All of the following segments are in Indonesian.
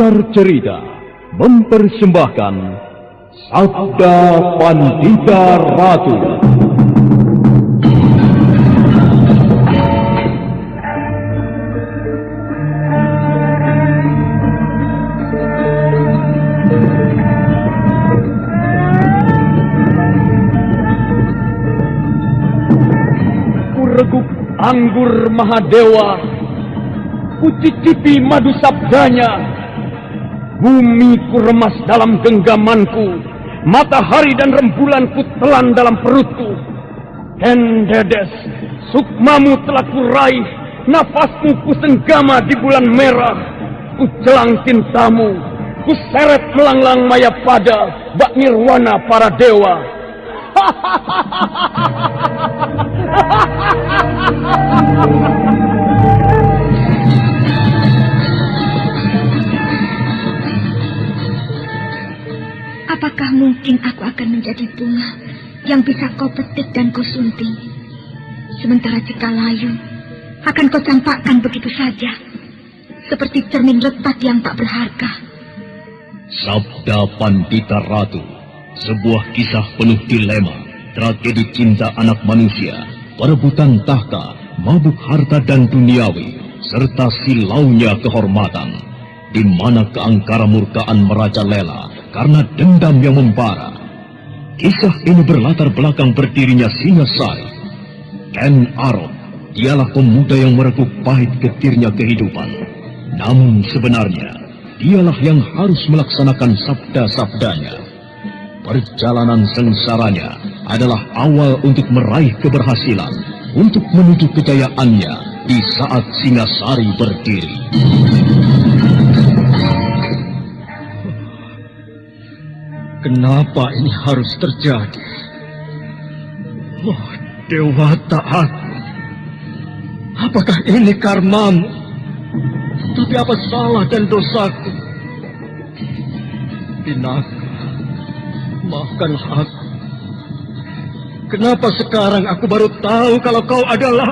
Sanggar Cerita mempersembahkan Sabda Pandita Ratu. Kureguk anggur Mahadewa, kucicipi madu sabdanya. Bumi ku remas dalam genggamanku, matahari dan rembulan ku telan dalam perutku. Dendedes, sukmamu telah kuraih, nafasmu ku senggama di bulan merah. Ku jelang cintamu, ku seret melanglang maya pada bak nirwana para dewa. Apakah mungkin aku akan menjadi bunga yang bisa kau petik dan kau sunting? Sementara Cikalayu akan kau campakkan begitu saja, seperti cermin retak yang tak berharga. Sabda Pandita Ratu, sebuah kisah penuh dilema, tragedi cinta anak manusia, perebutan tahta, mabuk harta dan duniawi, serta silaunya kehormatan, di mana keangkara murkaan merajalela karena dendam yang membara. Kisah ini berlatar belakang berdirinya Singasari. Ken Arok, dialah pemuda yang merekuk pahit getirnya kehidupan. Namun sebenarnya, dialah yang harus melaksanakan sabda-sabdanya. Perjalanan sengsaranya adalah awal untuk meraih keberhasilan, untuk menuju kejayaannya di saat Singasari berdiri. Kenapa ini harus terjadi? Oh, Dewata aku. Apakah ini karmamu? Tapi apa salah dan dosaku? Pinaka, maafkanlah aku. Kenapa sekarang aku baru tahu kalau kau adalah...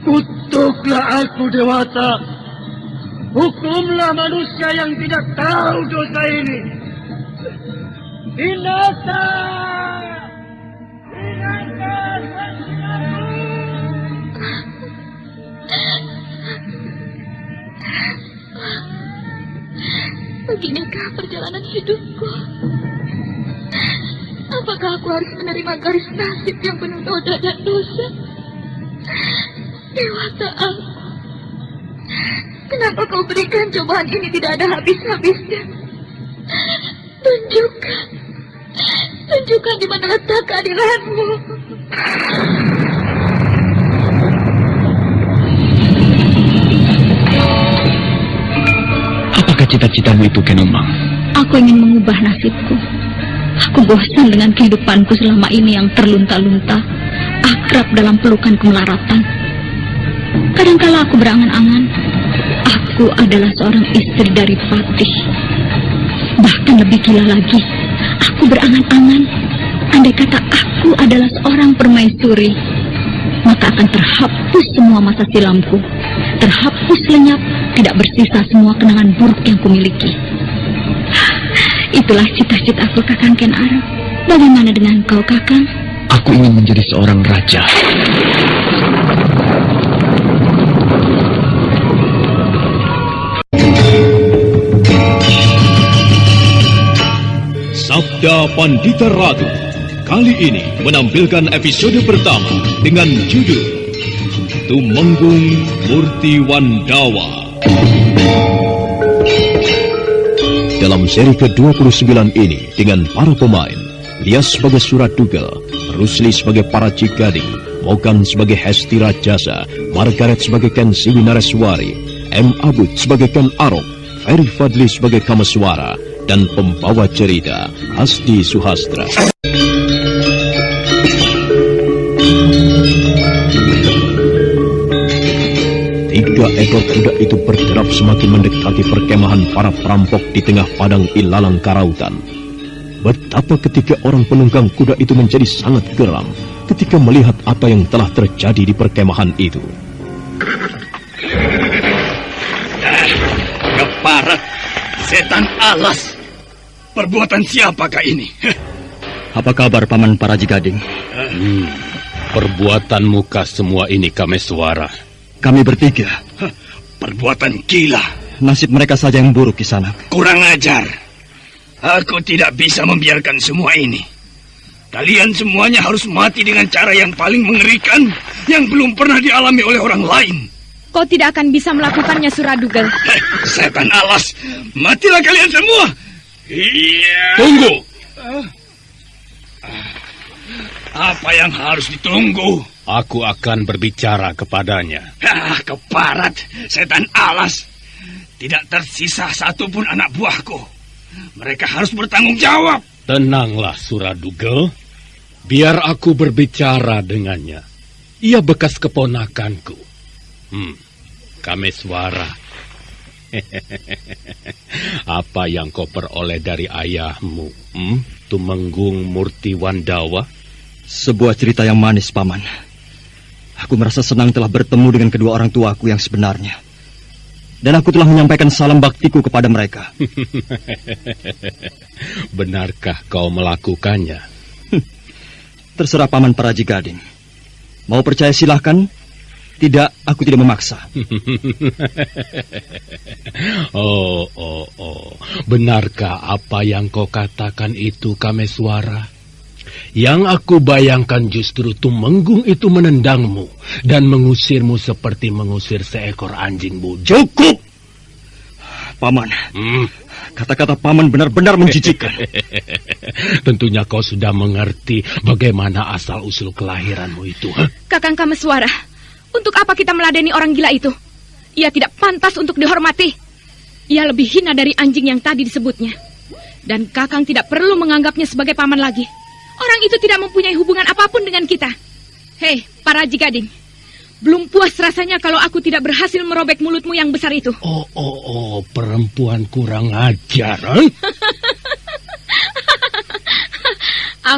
Kutuklah aku, Dewata. Hukumlah manusia yang tidak tahu dosa ini. Binasa! Binasa! Beginikah perjalanan hidupku? Apakah aku harus menerima garis nasib yang penuh noda dan dosa? Dewata aku, kenapa kau berikan cobaan ini tidak ada habis-habisnya? Tunjukkan di mana letak keadilanmu. Apakah cita-citamu itu, Kenomang? Aku ingin mengubah nasibku. Aku bosan dengan kehidupanku selama ini yang terlunta-lunta, akrab dalam pelukan kemelaratan. Kadangkala aku berangan-angan, aku adalah seorang istri dari Patih. Bahkan lebih gila lagi, aku berangan-angan, andai kata aku adalah seorang permaisuri, maka akan terhapus semua masa silamku, terhapus lenyap, tidak bersisa semua kenangan buruk yang kumiliki. Itulah cita-citaku, Kakang Ken Arok. Bagaimana dengan kau, Kakang? Aku ingin menjadi seorang raja. Sabda Pandita Ratu kali ini menampilkan episode pertama dengan judul Tumenggung Murti Wandawa. Dalam seri ke-29 ini dengan para pemain Lias sebagai Surat Dugel, Rusli sebagai Paraji Gading, Mogan sebagai Hesti Rajasa, Margaret sebagai Ken Siwi Nareswari, M. Abud sebagai Ken Arok, Ferry Fadli sebagai Kameswara, dan pembawa cerita Hasdi Suhastra. Tiga ekor kuda itu berderap semakin mendekati perkemahan para perampok di tengah padang ilalang karautan. Betapa ketiga orang penunggang kuda itu menjadi sangat geram ketika melihat apa yang telah terjadi di perkemahan itu. Setan alas. Perbuatan siapakah ini? Apa kabar Paman Paraji Gading? Perbuatan muka semua ini Kameswara. Kami bertiga. Perbuatan gila. Nasib mereka saja yang buruk, Kisanak. Kurang ajar. Aku tidak bisa membiarkan semua ini. Kalian semuanya harus mati dengan cara yang paling mengerikan yang belum pernah dialami oleh orang lain. Kau tidak akan bisa melakukannya, Suradugel. Setan alas, matilah kalian semua. Iya. Tunggu. Apa yang harus ditunggu? Aku akan berbicara kepadanya. Keparat, setan alas. Tidak tersisa satupun anak buahku. Mereka harus bertanggung jawab. Tenanglah, Suradugel. Biar aku berbicara dengannya. Ia bekas keponakanku. Kameswara. Apa yang kau peroleh dari ayahmu? Tumenggung Murti Wandawa? Sebuah cerita yang manis, Paman. Aku merasa senang telah bertemu dengan kedua orang tuaku yang sebenarnya. Dan aku telah menyampaikan salam baktiku kepada mereka. Benarkah kau melakukannya? Terserah Paman Paraji Gading. Mau percaya silahkan. Tidak, aku tidak memaksa. Oh. Benarkah apa yang kau katakan itu, Kameswara? Yang aku bayangkan justru Tumenggung itu menendangmu dan mengusirmu seperti mengusir seekor anjing bodoh. Cukup! Paman, kata-kata Paman benar-benar menjijikkan. Tentunya kau sudah mengerti bagaimana asal-usul kelahiranmu itu. Kakang Kameswara, untuk apa kita meladeni orang gila itu? Ia tidak pantas untuk dihormati. Ia lebih hina dari anjing yang tadi disebutnya. Dan Kakang tidak perlu menganggapnya sebagai paman lagi. Orang itu tidak mempunyai hubungan apapun dengan kita. Hei, Paraji Gading. Belum puas rasanya kalau aku tidak berhasil merobek mulutmu yang besar itu. Oh, perempuan kurang ajar.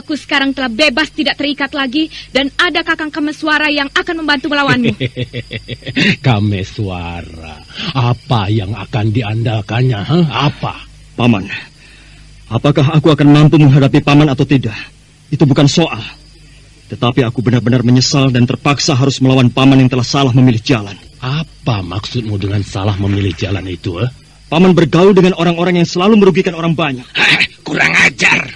Aku sekarang telah bebas, tidak terikat lagi, dan ada Kakang Kameswara yang akan membantu melawanmu. Kameswara, apa yang akan diandalkannya? Apa? Paman, apakah aku akan mampu menghadapi Paman atau tidak? Itu bukan soal. Tetapi aku benar-benar menyesal dan terpaksa harus melawan Paman yang telah salah memilih jalan. Apa maksudmu dengan salah memilih jalan itu? Paman bergaul dengan orang-orang yang selalu merugikan orang banyak. Kurang ajar.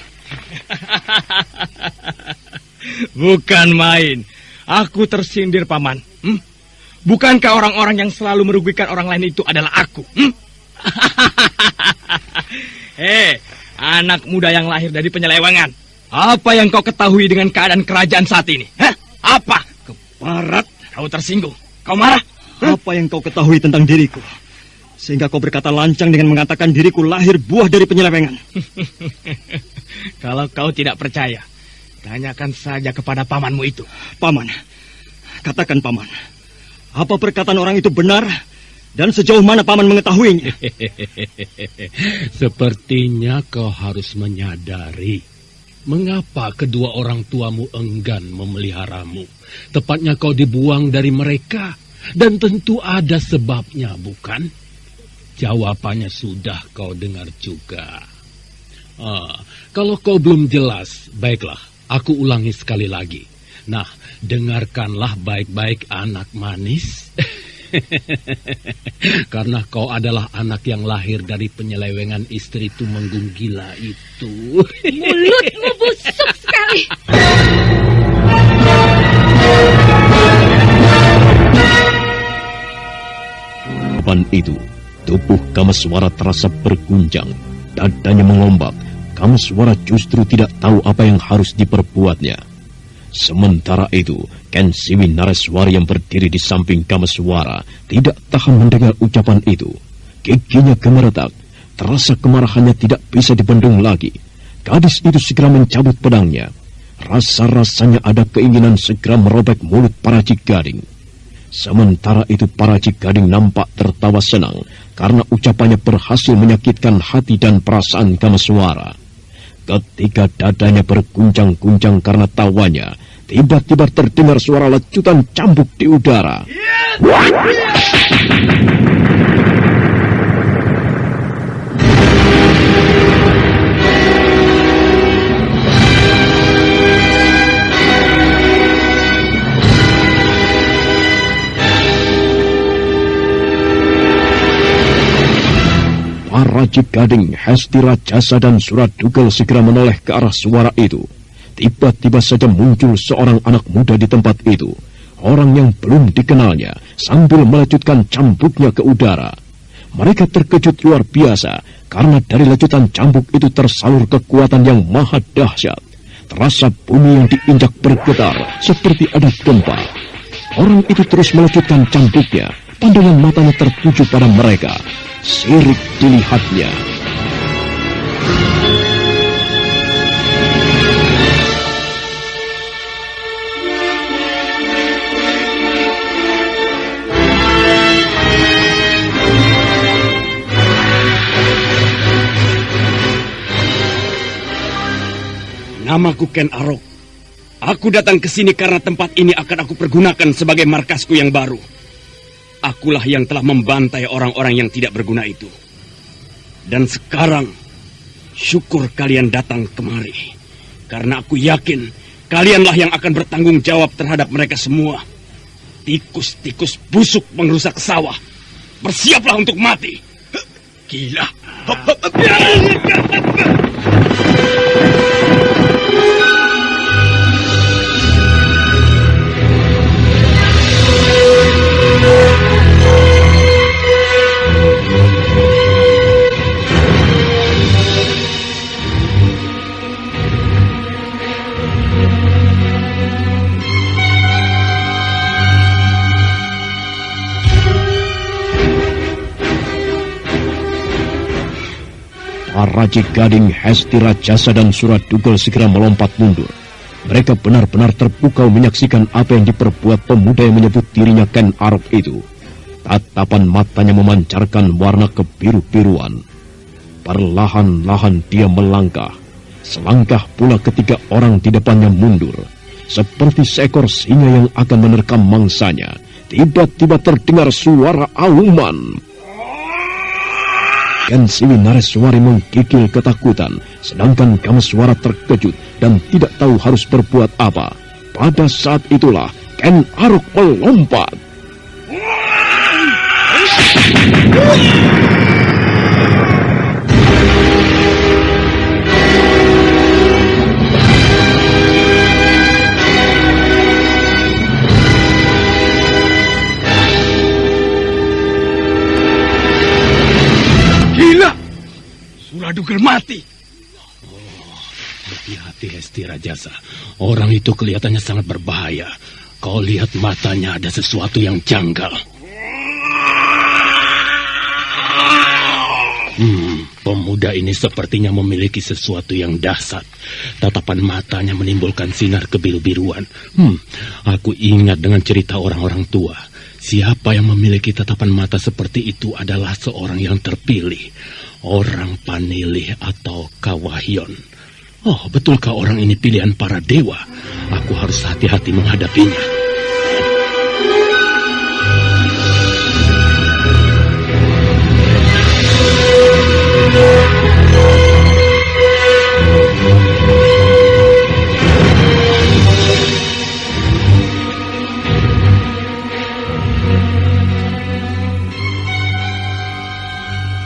Bukan main. Aku tersindir, Paman. Bukankah orang-orang yang selalu merugikan orang lain itu adalah aku? Hei, anak muda yang lahir dari penyelewengan. Apa yang kau ketahui dengan keadaan kerajaan saat ini? Apa? Keparat. Kau tersinggung? Kau marah? Apa yang kau ketahui tentang diriku? Sehingga kau berkata lancang dengan mengatakan diriku lahir buah dari penyelewengan. Kalau kau tidak percaya, tanyakan saja kepada pamanmu itu. Paman, katakan Paman, apa perkataan orang itu benar dan sejauh mana Paman mengetahuinya? Sepertinya kau harus menyadari mengapa kedua orang tuamu enggan memeliharamu. Tepatnya kau dibuang dari mereka, dan tentu ada sebabnya, bukan? Jawabannya sudah kau dengar juga. Kalau kau belum jelas, baiklah, aku ulangi sekali lagi. Nah, dengarkanlah baik-baik anak manis. Karena kau adalah anak yang lahir dari penyelewengan istri Tumenggung gila itu. Mulutmu busuk sekali. Kapan itu, tubuh Kameswara terasa berguncang, dadanya mengombak. Kameswara justru tidak tahu apa yang harus diperbuatnya. Sementara itu, Ken Siwi Nareswari yang berdiri di samping Kameswara tidak tahan mendengar ucapan itu. Giginya gemeretak, terasa kemarahannya tidak bisa dibendung lagi. Gadis itu segera mencabut pedangnya. Rasa-rasanya ada keinginan segera merobek mulut Paraji Gading. Sementara itu Paraji Gading nampak tertawa senang karena ucapannya berhasil menyakitkan hati dan perasaan Kameswara. Ketika dadanya berguncang-guncang karena tawanya, tiba-tiba terdengar suara lecutan cambuk di udara. Rajik Gading, Hesti Rajasa dan Suradugel segera menoleh ke arah suara itu. Tiba-tiba saja muncul seorang anak muda di tempat itu. Orang yang belum dikenalnya sambil melecutkan cambuknya ke udara. Mereka terkejut luar biasa karena dari lecutan cambuk itu tersalur kekuatan yang maha dahsyat. Terasa bumi yang diinjak bergetar seperti ada gempa. Orang itu terus melecutkan cambuknya. Pandangan matanya tertuju pada mereka. Sirik dilihatnya. Namaku Ken Arok. Aku datang ke sini karena tempat ini akan aku pergunakan sebagai markasku yang baru. Akulah yang telah membantai orang-orang yang tidak berguna itu. Dan sekarang, syukur kalian datang kemari. Karena aku yakin, kalianlah yang akan bertanggung jawab terhadap mereka semua. Tikus-tikus busuk mengrusak sawah. Bersiaplah untuk mati. Gila. Rajik Gading, Hesti Rajasa dan Suradugel segera melompat mundur. Mereka benar-benar terpukau menyaksikan apa yang diperbuat pemuda yang menyebut dirinya Ken Arok itu. Tatapan matanya memancarkan warna kebiru-biruan. Perlahan-lahan dia melangkah. Selangkah pula ketiga orang di depannya mundur. Seperti seekor singa yang akan menerkam mangsanya. Tiba-tiba terdengar suara auman. Ken Siwi Nareswari menggigil ketakutan, sedangkan Kameswara terkejut dan tidak tahu harus berbuat apa. Pada saat itulah Ken Arok melompat. Suradugel mati. Hati-hati Hesti Rajasa. Orang itu kelihatannya sangat berbahaya. Kau lihat matanya ada sesuatu yang janggal. Pemuda ini sepertinya memiliki sesuatu yang dahsyat. Tatapan matanya menimbulkan sinar kebiru-biruan. Aku ingat dengan cerita orang-orang tua. Siapa yang memiliki tatapan mata seperti itu adalah seorang yang terpilih. Orang Panilih atau Kawahyon. Oh, betulkah orang ini pilihan para dewa? Aku harus hati-hati menghadapinya.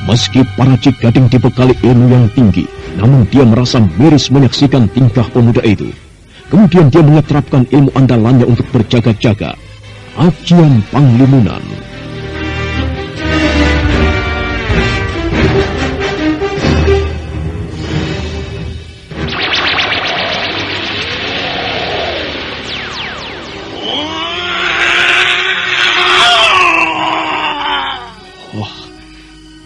Meski Rajik Gading dibekali ilmu yang tinggi, namun dia merasa miris menyaksikan tingkah pemuda itu. Kemudian dia mengeterapkan ilmu andalannya untuk berjaga-jaga. Ajian Panglimunan.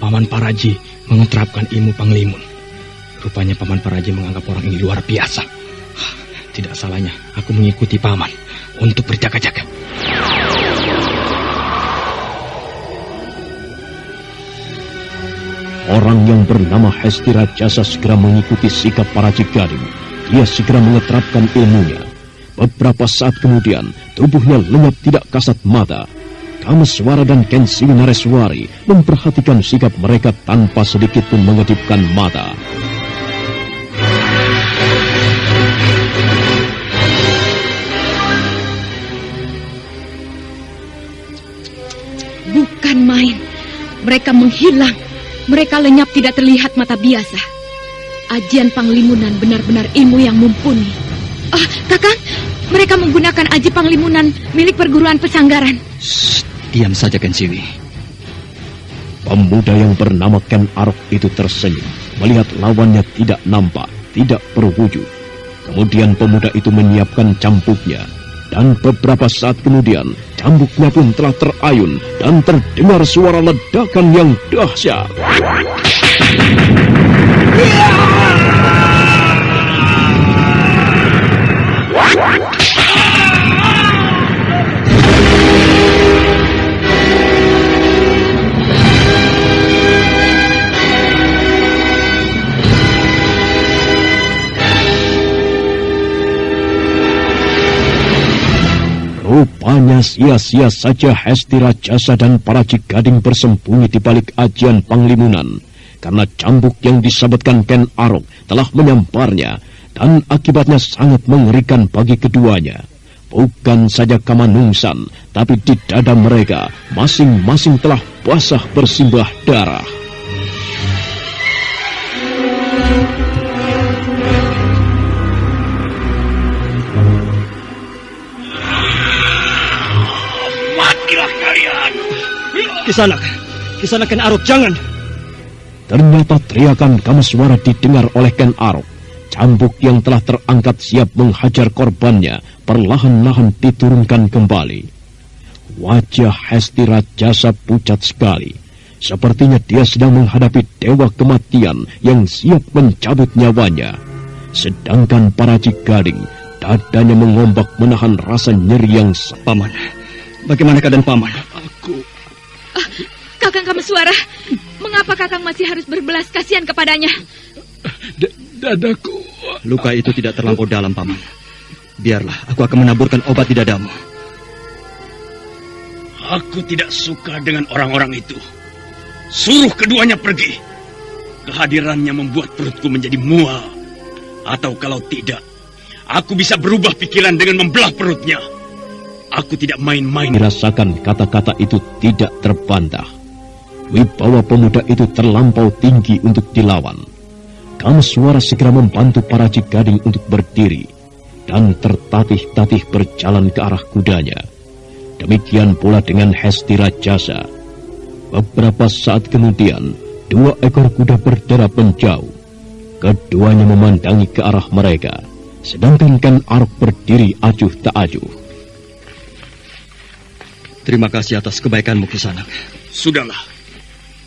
Paman Paraji mengeterapkan ilmu Panglimun. Rupanya Paman Paraji menganggap orang ini luar biasa. Tidak salahnya aku mengikuti Paman untuk berjaga-jaga. Orang yang bernama Hesti Rajasa segera mengikuti sikap Rajik Gading. Dia segera mengeterapkan ilmunya. Beberapa saat kemudian, tubuhnya lenyap tidak kasat mata. Kameswara dan Ken Siwi Nareswari memperhatikan sikap mereka tanpa sedikit pun mengedipkan mata. Bukan main. Mereka menghilang. Mereka lenyap tidak terlihat mata biasa. Ajian Panglimunan benar-benar ilmu yang mumpuni. Kakang, mereka menggunakan aji Panglimunan milik perguruan Pesanggaran. Shh, diam saja Ken Siwi. Pemuda yang bernama Ken Arok itu tersenyum melihat lawannya tidak nampak, tidak berwujud. Kemudian pemuda itu menyiapkan cambuknya. Dan beberapa saat kemudian, cambuknya pun telah terayun dan terdengar suara ledakan yang dahsyat. Rupanya sia-sia saja Hesti Rajasa dan para Cigading bersembunyi di balik ajian Panglimunan, karena cambuk yang disabetkan Ken Arok telah menyamparnya, dan akibatnya sangat mengerikan bagi keduanya. Bukan saja Kamanungsan, tapi di dada mereka masing-masing telah basah bersimbah darah. Kisanak Ken Arok, jangan! Ternyata teriakan Kameswara didengar oleh Ken Arok. Cambuk yang telah terangkat siap menghajar korbannya perlahan-lahan diturunkan kembali. Wajah Hesti Rajasa pucat sekali. Sepertinya dia sedang menghadapi dewa kematian yang siap mencabut nyawanya. Sedangkan para Cigading, dadanya mengombak menahan rasa nyeri yang... Paman, bagaimana keadaan Paman? Kakang Kameswara, mengapa Kakang masih harus berbelas kasihan kepadanya? Dadaku. Luka itu tidak terlampau dalam, Paman. Biarlah, aku akan menaburkan obat di dadamu. Aku tidak suka dengan orang-orang itu. Suruh keduanya pergi. Kehadirannya membuat perutku menjadi mual. Atau kalau tidak, aku bisa berubah pikiran dengan membelah perutnya. Aku tidak main-main. Dirasakan kata-kata itu tidak terbantah. Wibawa pemuda itu terlampau tinggi untuk dilawan. Kameswara segera membantu para Cigading untuk berdiri dan tertatih-tatih berjalan ke arah kudanya. Demikian pula dengan Hesti Rajasa. Beberapa saat kemudian, 2 ekor kuda berderap menjauh. Keduanya memandangi ke arah mereka, sedangkan Ken Arok berdiri acuh tak acuh. Terima kasih atas kebaikanmu, Kisanak. Sudahlah.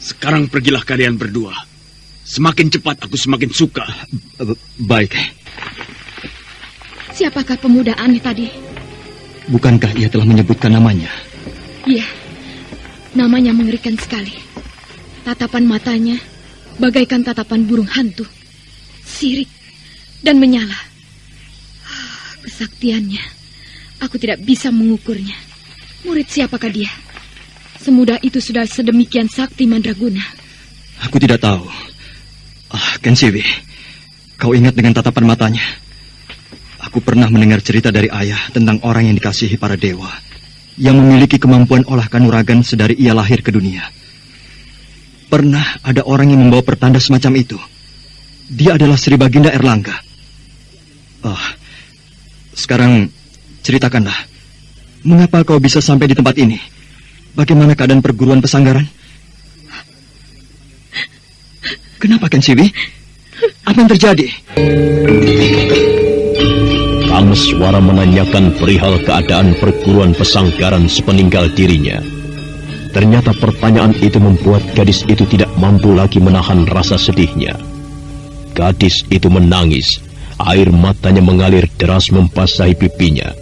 Sekarang pergilah kalian berdua. Semakin cepat aku semakin suka. Baik. Siapakah pemuda aneh tadi? Bukankah ia telah menyebutkan namanya? Iya, namanya mengerikan sekali. Tatapan matanya bagaikan tatapan burung hantu. Sirik dan menyala. Kesaktiannya, aku tidak bisa mengukurnya. Murid siapakah dia? Semudah itu sudah sedemikian sakti Mandraguna. Aku tidak tahu. Ken Siwi, kau ingat dengan tatapan matanya? Aku pernah mendengar cerita dari ayah tentang orang yang dikasihi para dewa, yang memiliki kemampuan olah kanuragan sedari ia lahir ke dunia. Pernah ada orang yang membawa pertanda semacam itu. Dia adalah Sri Baginda Erlangga. Sekarang ceritakanlah, mengapa kau bisa sampai di tempat ini? Bagaimana keadaan perguruan Pesanggaran? Kenapa, Ken Siwi? Apa yang terjadi? Kameswara menanyakan perihal keadaan perguruan Pesanggaran sepeninggal dirinya. Ternyata pertanyaan itu membuat gadis itu tidak mampu lagi menahan rasa sedihnya. Gadis itu menangis, air matanya mengalir deras membasahi pipinya.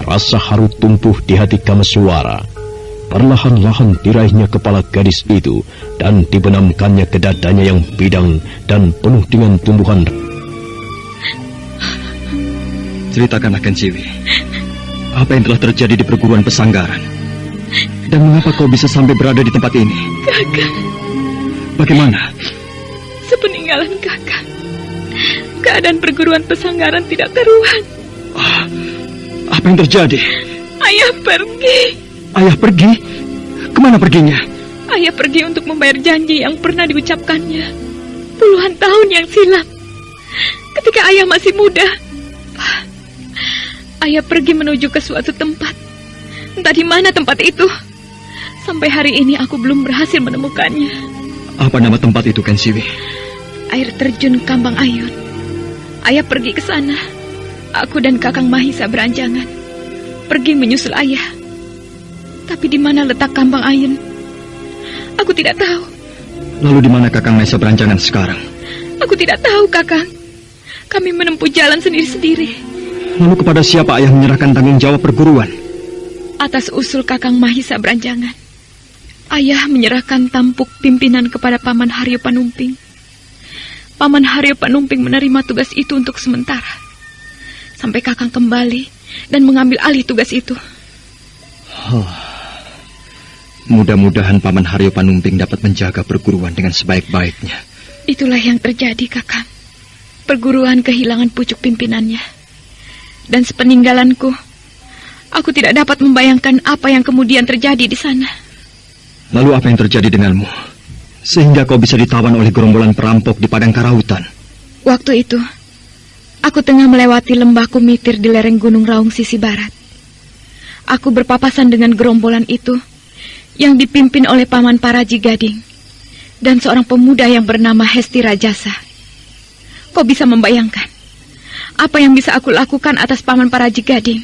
Rasa haru tumbuh di hati Kameswara. Perlahan-lahan diraihnya kepala gadis itu dan dibenamkannya ke dadanya yang bidang dan penuh dengan tumbuhan. Ceritakanlah, Ken Siwi. Apa yang telah terjadi di perguruan Pesanggaran? Dan mengapa kau bisa sampai berada di tempat ini? Kakak. Bagaimana? Sepeninggalan kakak, keadaan perguruan Pesanggaran tidak karuan. Apa yang terjadi? Ayah pergi. Ayah pergi? Kemana perginya? Ayah pergi untuk membayar janji yang pernah diucapkannya puluhan tahun yang silam. Ketika ayah masih muda, ayah pergi menuju ke suatu tempat. Entah di mana tempat itu. Sampai hari ini aku belum berhasil menemukannya. Apa nama tempat itu, Kensiwi? Air terjun Kambang Ayun. Ayah pergi ke sana. Aku dan Kakang Mahisa beranjangan. Pergi menyusul ayah. Tapi di mana letak Kambang Ayun? Aku tidak tahu. Lalu di mana Kakang Mahisa beranjangan sekarang? Aku tidak tahu, Kakang. Kami menempuh jalan sendiri-sendiri. Lalu kepada siapa ayah menyerahkan tanggung jawab perguruan? Atas usul Kakang Mahisa beranjangan, ayah menyerahkan tampuk pimpinan kepada Paman Haryo Panumping. Paman Haryo Panumping menerima tugas itu untuk sementara, sampai Kakang kembali dan mengambil alih tugas itu. Mudah-mudahan Paman Haryo Panumping dapat menjaga perguruan dengan sebaik-baiknya. Itulah yang terjadi, Kakang. Perguruan kehilangan pucuk pimpinannya. Dan sepeninggalanku, aku tidak dapat membayangkan apa yang kemudian terjadi di sana. Lalu apa yang terjadi denganmu? Sehingga kau bisa ditawan oleh gerombolan perampok di padang karautan. Waktu itu, aku tengah melewati lembah Kumitir di lereng Gunung Raung sisi barat. Aku berpapasan dengan gerombolan itu yang dipimpin oleh Paman Paraji Gading dan seorang pemuda yang bernama Hesti Rajasa. Kau bisa membayangkan apa yang bisa aku lakukan atas Paman Paraji Gading?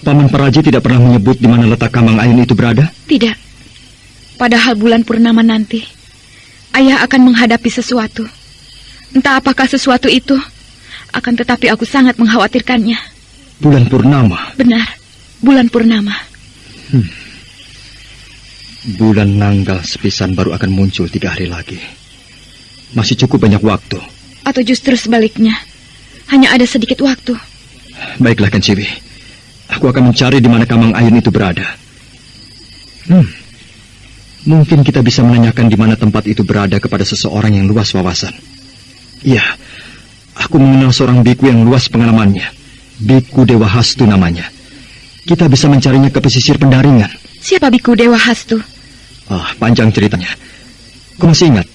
Paman Paraji tidak pernah menyebut di mana letak Kambang Ayun itu berada? Tidak. Padahal bulan purnama nanti, ayah akan menghadapi sesuatu. Entah apakah sesuatu itu, akan tetapi aku sangat mengkhawatirkannya. Bulan purnama? Benar, bulan purnama. Bulan Nanggal sepisan baru akan muncul 3 hari lagi. Masih cukup banyak waktu. Atau justru sebaliknya, hanya ada sedikit waktu. Baiklah, Kensiwi. Aku akan mencari di mana Kambang Ayun itu berada. Mungkin kita bisa menanyakan di mana tempat itu berada kepada seseorang yang luas wawasan. Iya, aku mengenal seorang biku yang luas pengalamannya. Biku Dewa Hastu namanya. Kita bisa mencarinya ke pesisir Pendaringan. Siapa Biku Dewa Hastu? Panjang ceritanya. Kau masih ingat?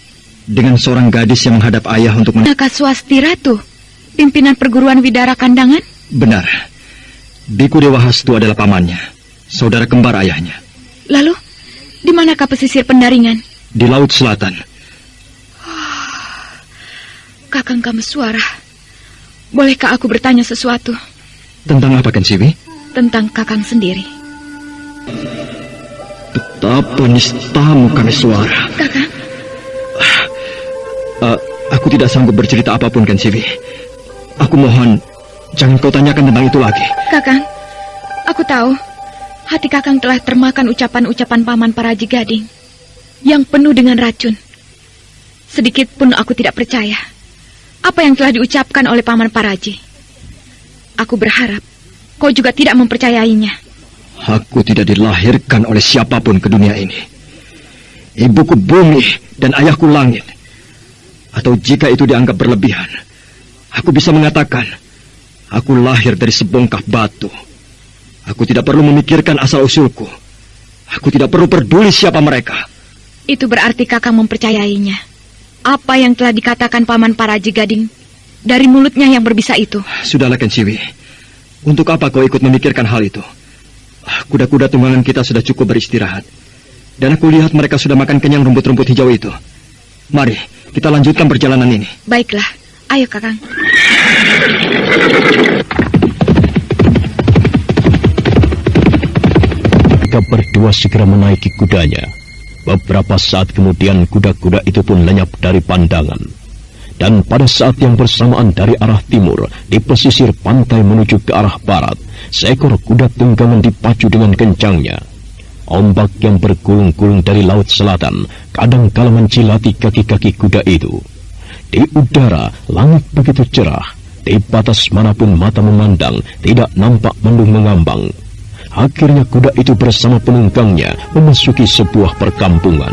Dengan seorang gadis yang menghadap ayah untuk Naka Swasti Ratu, pimpinan perguruan Widara Kandangan? Benar. Biku Dewa Hastu adalah pamannya, saudara kembar ayahnya. Lalu, di manakah pesisir Pendaringan? Di Laut Selatan. Kakang Kameswara, bolehkah aku bertanya sesuatu? Tentang apa, Kensiwi? Tentang Kakang sendiri. Betapa nistamu, Kameswara. Kakang? Aku tidak sanggup bercerita apapun, Kensiwi. Aku mohon, jangan kau tanyakan tentang itu lagi. Kakang, aku tahu hati Kakang telah termakan ucapan-ucapan Paman Paraji Gading yang penuh dengan racun. Sedikit pun aku tidak percaya apa yang telah diucapkan oleh Paman Paraji. Aku berharap kau juga tidak mempercayainya. Aku tidak dilahirkan oleh siapapun ke dunia ini. Ibuku bumi dan ayahku langit. Atau jika itu dianggap berlebihan, aku bisa mengatakan, aku lahir dari sebongkah batu. Aku tidak perlu memikirkan asal-usulku. Aku tidak perlu peduli siapa mereka. Itu berarti Kakang mempercayainya. Apa yang telah dikatakan Paman Paraji Gading dari mulutnya yang berbisa itu. Sudahlah, Kensiwi. Untuk apa kau ikut memikirkan hal itu? Kuda-kuda tunggangan kita sudah cukup beristirahat. Dan aku lihat mereka sudah makan kenyang rumput-rumput hijau itu. Mari, kita lanjutkan perjalanan ini. Baiklah, ayo Kakang. Mereka berdua segera menaiki kudanya. Beberapa saat kemudian kuda-kuda itu pun lenyap dari pandangan. Dan pada saat yang bersamaan dari arah timur, di pesisir pantai menuju ke arah barat, seekor kuda tunggangan dipacu dengan kencangnya. Ombak yang bergulung-gulung dari laut selatan kadang-kala mencilati kaki-kaki kuda itu. Di udara, langit begitu cerah. Di batas manapun mata memandang, tidak nampak mendung mengambang. Akhirnya kuda itu bersama penunggangnya memasuki sebuah perkampungan.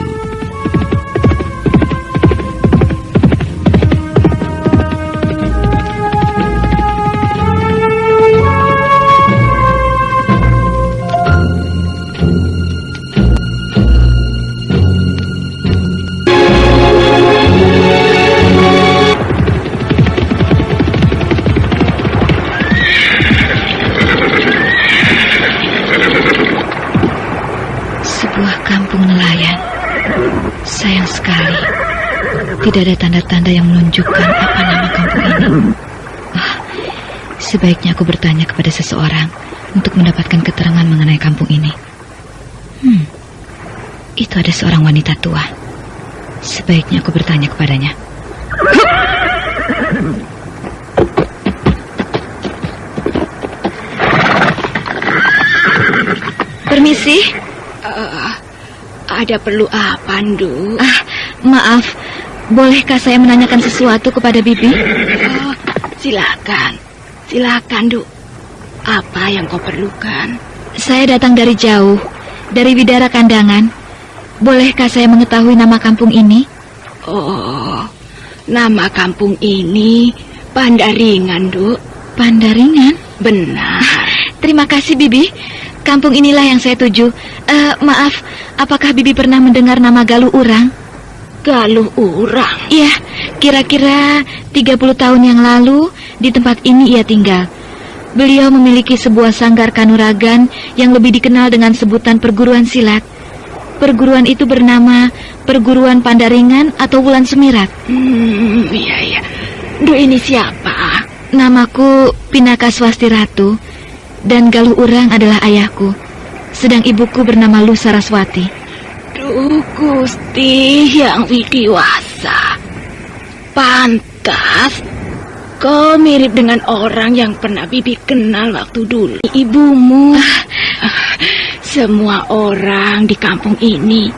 Tidak ada tanda-tanda yang menunjukkan apa nama kampung ini. Sebaiknya aku bertanya kepada seseorang untuk mendapatkan keterangan mengenai kampung ini. Itu ada seorang wanita tua. Sebaiknya aku bertanya kepadanya. Permisi. Ada perlu apa, Ndu? Maaf, bolehkah saya menanyakan sesuatu kepada Bibi? Silakan, Ndu. Apa yang kau perlukan? Saya datang dari jauh, dari Widara Kandangan. Bolehkah saya mengetahui nama kampung ini? Oh, nama kampung ini Pandaringan, Ndu. Pandaringan? Benar. Terima kasih, Bibi. Kampung inilah yang saya tuju. Maaf, apakah Bibi pernah mendengar nama Galuh Urang? Galuh Urang? Iya, kira-kira 30 tahun yang lalu di tempat ini ia tinggal. Beliau memiliki sebuah sanggar kanuragan yang lebih dikenal dengan sebutan perguruan silat. Perguruan itu bernama Perguruan Pandaringan atau Wulan Semirat. Iya. Ndu ini siapa? Namaku Pinaka Swasti Ratu. Dan Galuh Urang adalah ayahku. Sedang ibuku bernama Luh Saraswati. Duh, Gusti yang widiwasa. Pantas kau mirip dengan orang yang pernah Bibi kenal waktu dulu. Ibumu. Semua orang di kampung ini,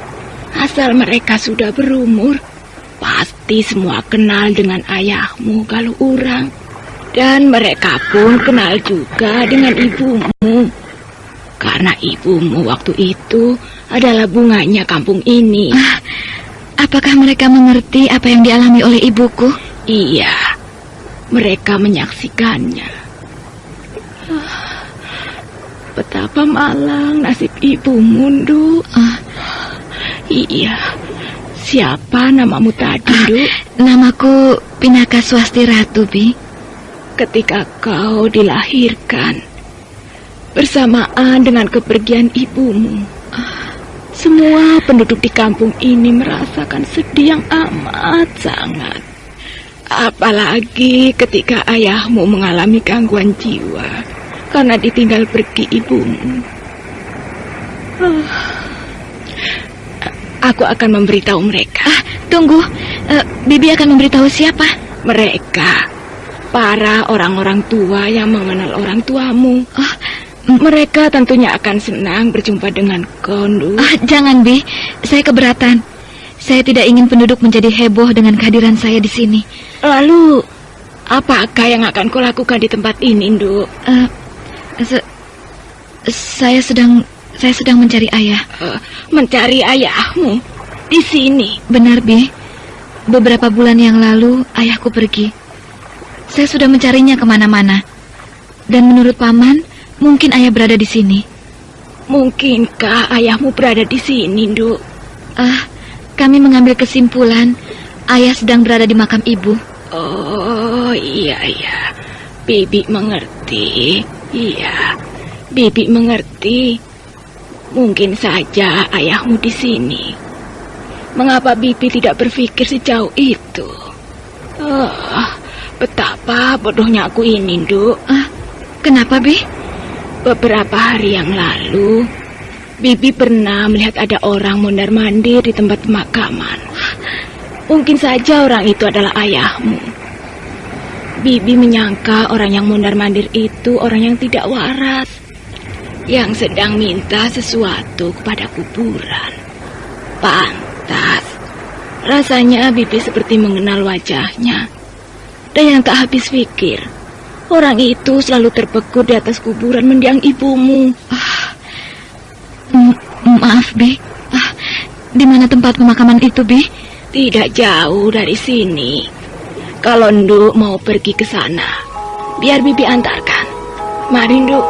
asal mereka sudah berumur, pasti semua kenal dengan ayahmu, Galuh Urang. Dan mereka pun kenal juga dengan ibumu. Karena ibumu waktu itu adalah bunganya kampung ini. Apakah mereka mengerti apa yang dialami oleh ibuku? Iya, mereka menyaksikannya. Betapa malang nasib ibumu, Ndu. Iya, siapa namamu tadi, Ndu? Namaku Pinaka Swasti Ratu, Bi. Ketika kau dilahirkan bersamaan dengan kepergian ibumu, semua penduduk di kampung ini merasakan sedih yang amat sangat. Apalagi ketika ayahmu mengalami gangguan jiwa karena ditinggal pergi ibumu. Aku akan memberitahu mereka. Tunggu, Bibi akan memberitahu siapa? Mereka, para orang-orang tua yang mengenal orang tuamu. Mereka tentunya akan senang berjumpa dengan kau, Ndu. Jangan, Bi. Saya keberatan. Saya tidak ingin penduduk menjadi heboh dengan kehadiran saya di sini. Lalu, apakah yang akan kau lakukan di tempat ini, Ndu? Saya sedang mencari ayah. Mencari ayahmu di sini? Benar, Bi. Beberapa bulan yang lalu, ayahku pergi. Saya sudah mencarinya kemana-mana. Dan menurut Paman, mungkin ayah berada di sini. Mungkinkah ayahmu berada di sini, Ndu? Kami mengambil kesimpulan ayah sedang berada di makam ibu. Oh, iya. Bibi mengerti. Iya, Bibi mengerti. Mungkin saja ayahmu di sini. Mengapa Bibi tidak berpikir sejauh itu? Betapa bodohnya aku ini, Ndu. Kenapa, Bi? Beberapa hari yang lalu, Bibi pernah melihat ada orang mondar-mandir di tempat pemakaman. Mungkin saja orang itu adalah ayahmu. Bibi menyangka orang yang mondar-mandir itu orang yang tidak waras, yang sedang minta sesuatu kepada kuburan. Pantas, rasanya Bibi seperti mengenal wajahnya. Dan yang tak habis pikir, orang itu selalu terpekur di atas kuburan mendiang ibumu. Maaf, Bi. Di mana tempat pemakaman itu, Bi? Tidak jauh dari sini. Kalau Ndu mau pergi ke sana, biar Bibi antarkan. Mari, Ndu.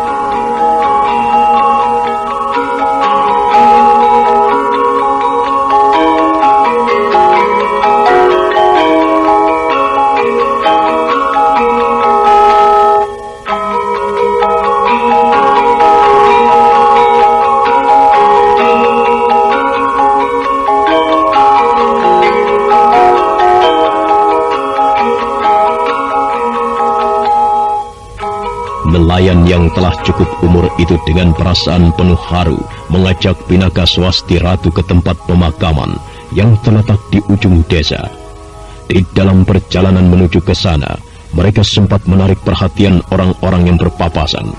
Nelayan yang telah cukup umur itu dengan perasaan penuh haru mengajak Pinaka Swasti Ratu ke tempat pemakaman yang terletak di ujung desa. Di dalam perjalanan menuju ke sana, mereka sempat menarik perhatian orang-orang yang berpapasan.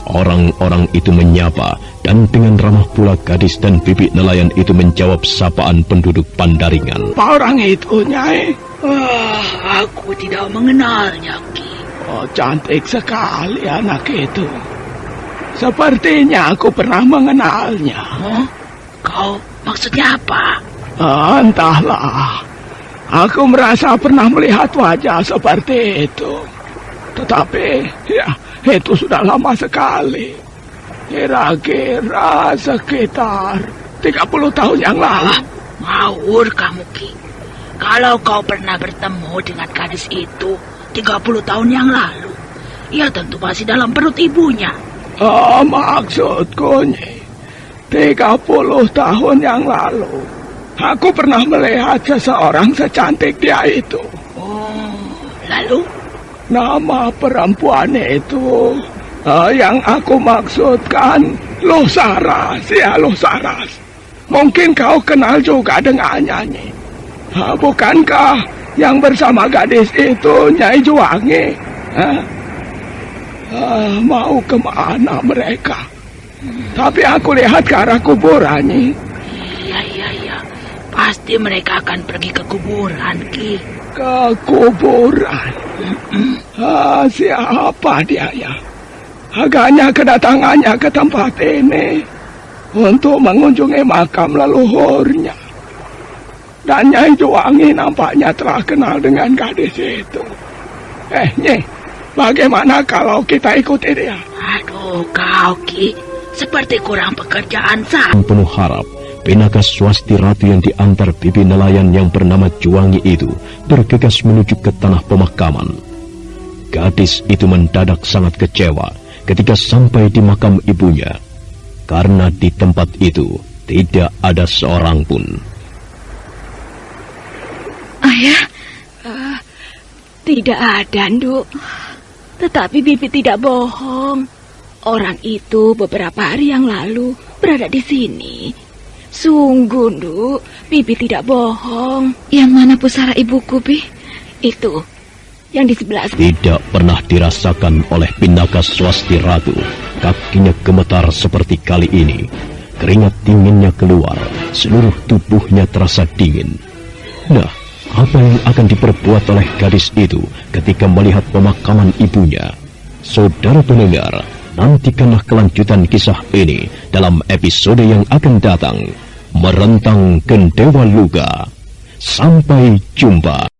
Orang-orang itu menyapa dan dengan ramah pula gadis dan bibi nelayan itu menjawab sapaan penduduk Pandaringan. Apa orang itu, Nyai? Aku tidak mengenalnya, Ki. Oh, cantik sekali anak itu. Sepertinya aku pernah mengenalnya. Kau maksudnya apa? Entahlah. Aku merasa pernah melihat wajah seperti itu. Tetapi, ya, itu sudah lama sekali. Kira-kira sekitar 30 tahun yang lalu. Ngawur kamu, Ki. Kalau kau pernah bertemu dengan gadis itu 30 tahun yang lalu, ia tentu masih dalam perut ibunya. Maksudku, Nyi, 30 tahun yang lalu, aku pernah melihat seseorang secantik dia itu. Lalu? Nama perempuan itu, yang aku maksudkan, Losaras, ya Losaras. Mungkin kau kenal juga dengannya, Nyi. Bukankah yang bersama gadis itu Nyai Juwangi? Mau kemana mereka? Tapi aku lihat ke arah kuburan, Nyi. Iya. Pasti mereka akan pergi ke kuburan, Ki. Ke kuburan? Siapa dia ya? Agaknya kedatangannya ke tempat ini untuk mengunjungi makam leluhurnya. Dan Nyai Juwangi nampaknya telah kenal dengan gadis itu. Nyi, bagaimana kalau kita ikuti dia? Aduh, kau, Ki. Seperti kurang pekerjaan sah. Penuh harap, Pinaka Swasti Ratu yang diantar bibi nelayan yang bernama Juwangi itu bergegas menuju ke tanah pemakaman. Gadis itu mendadak sangat kecewa ketika sampai di makam ibunya, karena di tempat itu tidak ada seorang pun. Ayah, tidak ada, Nduk. Tetapi Bibi tidak bohong. Orang itu beberapa hari yang lalu berada di sini. Sungguh, Nduk, Bibi tidak bohong. Yang mana pusara ibuku, Bi? Itu, yang di sebelah. Tidak pernah dirasakan oleh Pinaka Swasti Ratu. Kakinya gemetar seperti kali ini. Keringat dinginnya keluar, seluruh tubuhnya terasa dingin. Nah, apa yang akan diperbuat oleh gadis itu ketika melihat pemakaman ibunya? Saudara pendengar, nantikanlah kelanjutan kisah ini dalam episode yang akan datang. Merentang Gendewa Luga. Sampai jumpa.